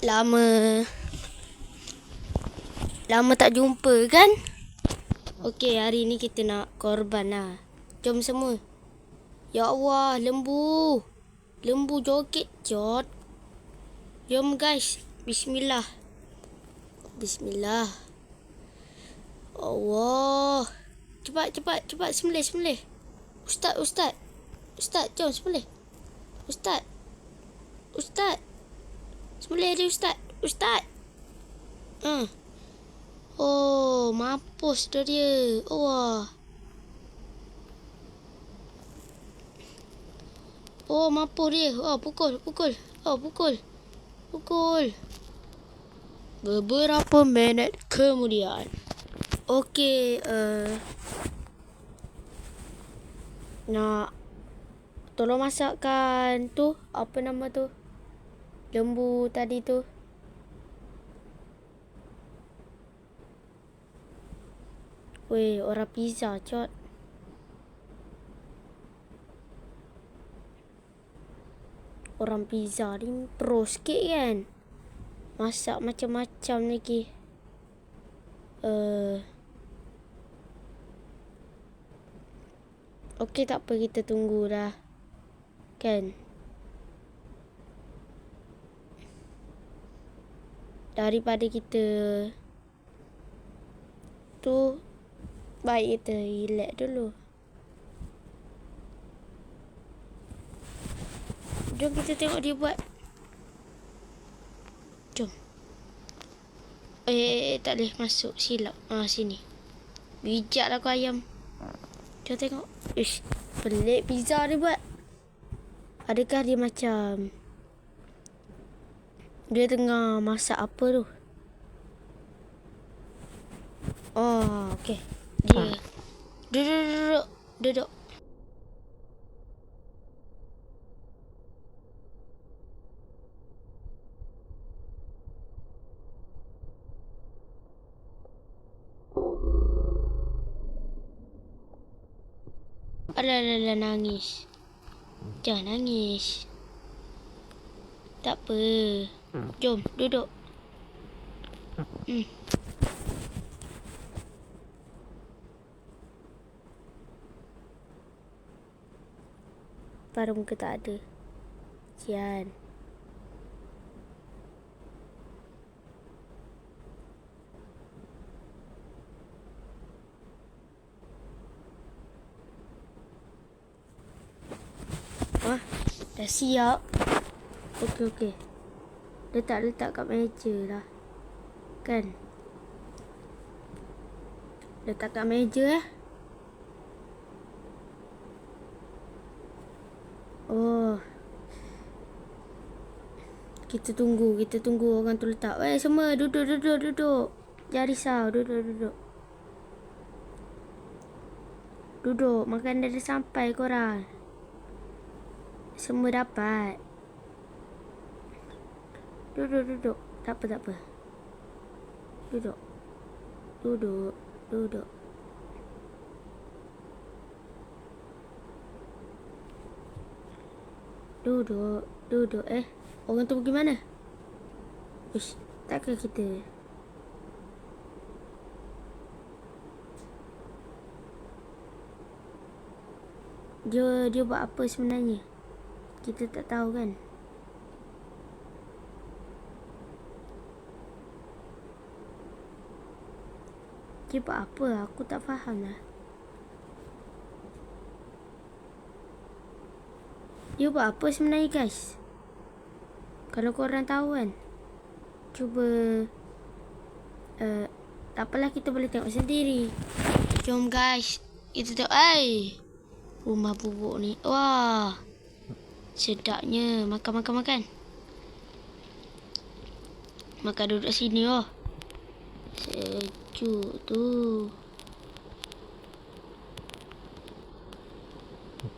Lama tak jumpa kan? Okey, hari ni kita nak korban lah. Jom semua. Ya Allah, lembu. Lembu joget jod. Jom guys. Bismillah. Bismillah. Allah. Cepat sembelih. Ustaz, jom sembelih. Ustaz. Sembelih dia Ustaz. Oh, mampus dah dia. Wah. Oh, mampus dia. Oh, pukul. Oh, pukul. Beberapa minit kemudian. Okey, nak tolong masakkan tu, apa nama tu? Lembu tadi tu. Weh, orang pizza, cot. Orang pizza ni pro sikit kan? Masak macam-macam lagi. Okey, tak apa, kita tunggu dah. Kan? Daripada kita tu, baik kita relax dulu. Jom kita tengok dia buat. Jom. Tak boleh masuk. Silap. Sini. Bijak lah kau ayam. Jom tengok. Ish, pelik pizza dia buat. Adakah dia macam dia tengah masak apa tu? Oh, okey. Dia duduk. Alah, nangis. Jangan nangis. Tak apa. Jom, duduk. Paruh muka tak ada. Sian. Dah siap. Okey. Letak kat meja lah. Kan? Letak kat meja . Oh. Kita tunggu orang tu letak. Semua duduk. Jangan risau, duduk. Duduk, makan dah sampai korang. Semua dapat. Duduk. Tak apa. Duduk. Orang tu pergi mana? Uish, takkan kita. Dia buat apa sebenarnya? Kita tak tahu kan? Dia buat apa? Aku tak faham lah. Dia buat apa sebenarnya guys? Kalau korang tahu kan, cuba tak apalah, kita boleh tengok sendiri. Jom guys, kita tengok. Rumah bubuk ni. Wah, sedapnya. Makan. Makan duduk sini. Sejuk tu.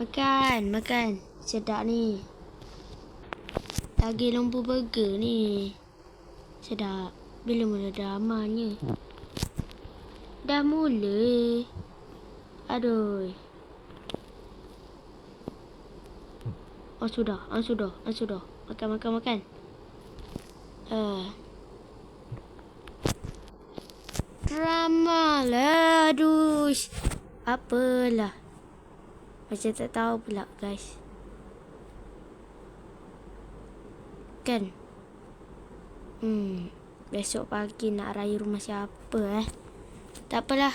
Makan. Sedap ni. Daging lembu burger ni. Sedap. Bila mula dramanya? Dah mula. Aduh. Sudah. Makan. Drama lah. Aduh. Apalah. Macam tak tahu pula guys. Kan? Besok pagi nak raya rumah siapa Tak apalah.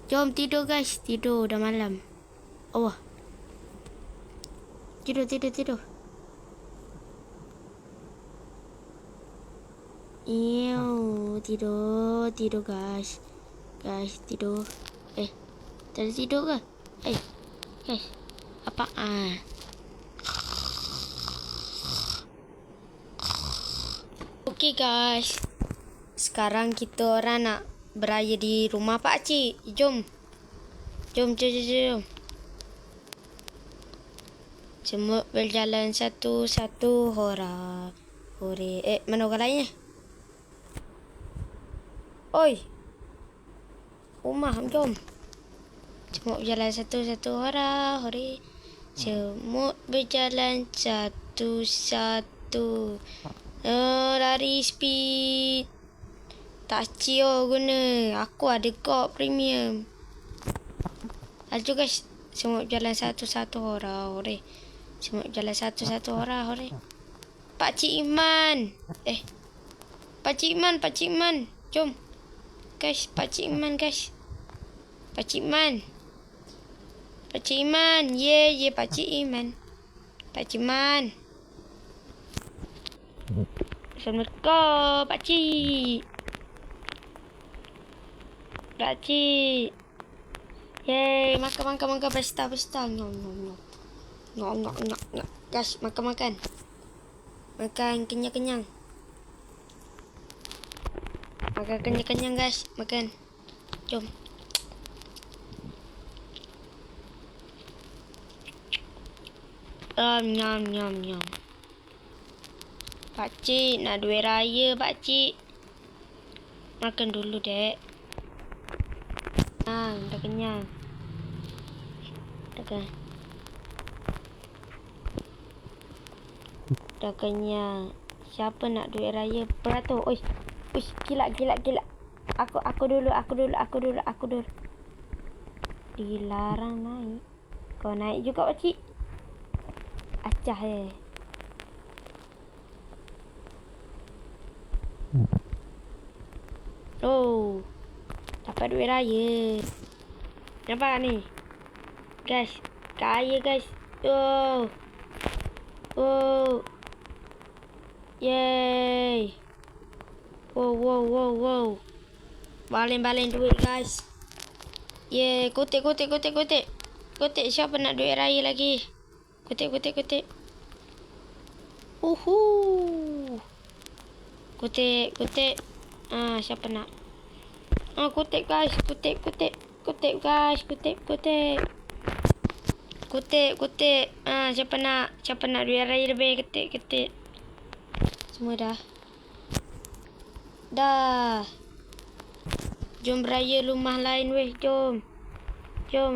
Jom tidur guys. Tidur dah malam. Allah. Tidur. Tidur guys. Guys, tidur. Tak ada tidur ke? Guys. Apaan? Okey guys. Sekarang kita orang nak beraya di rumah Pak Cik. Jom. Semua berjalan satu-satu. Hora. Hore. Mana orang lainnya? Oi. Rumah, jom. Semut berjalan satu-satu. Hora. Hore. Semut berjalan satu-satu. Lari speed. Tak cio guna. Aku ada kod premium. Laju guys. Semut berjalan satu-satu. Hora. Hore. Semut berjalan satu-satu. Hora. Hore. Pak Cik Iman. Pak Cik Iman. Jom. Guys, Pak Cik Iman guys. Pak Cik Iman. Ye, Pak Cik Iman. Pak Cik Iman. Assalamualaikum, Pak Cik. Yeay, makan. Pesta. Nyok. Guys, makan. Makan kenyang. Makan kenyang guys. Makan. Jom. Nyam. Pak Cik, nak duit raya Pak Cik. Makan dulu, Dek. Dah kenyang. Dah kenyang. Siapa nak duit raya? Beratur. Uish, gila. Aku dulu. Dilarang naik. Kau naik juga, Pak Cik. Acah Oh, dapat duit raya. Nampak ni? Guys, kaya guys. Yeay. Wow. Balen duit guys. Yeay, kutik. Kutik, siapa nak duit raya lagi? Kutik. Kutik. Siapa nak? Kutik guys. Kutik guys. Kutik. Siapa nak duit raya lebih? Ketik. Semua dah. Jom raya rumah lain weh. Jom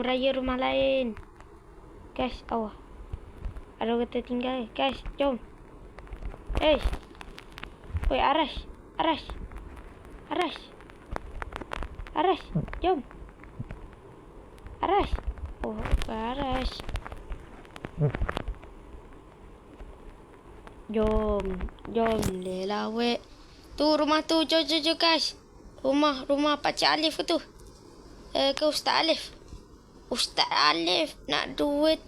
raya rumah lain. Guys, awak. Ada kata tinggal guys, jom. Oi, Arash. Jom. Arash. Arash. Jom lelah weh. Tu rumah tu, jom guys. Rumah Pak Cik Alif tu. Ke Ustaz Alif nak duit.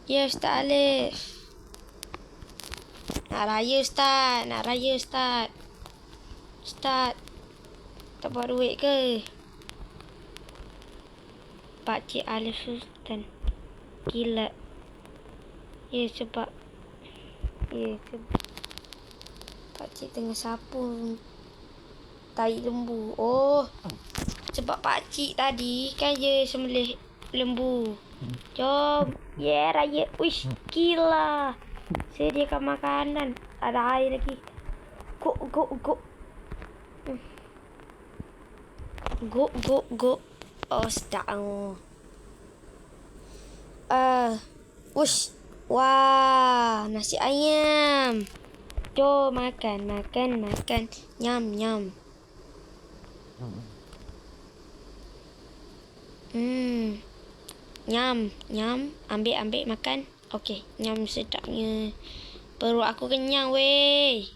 Ya, Ustaz Alif. Nak raya Ustaz. Ustaz, tak buat duit ke? Pak Cik Alif Sultan. Gila. Ya, sebab Pak Cik tengah sapu tai lembu. Sebab Pak Cik tadi kan je sembelih lembu. Jom. Raya. Uish, gila. Sediakan makanan. Ada air lagi. Go. Sedap. Uish. Wah, nasi ayam. Jom makan. Nyam. Nyam. Ambil makan. Okey, nyam sedapnya. Perut aku kenyang weh.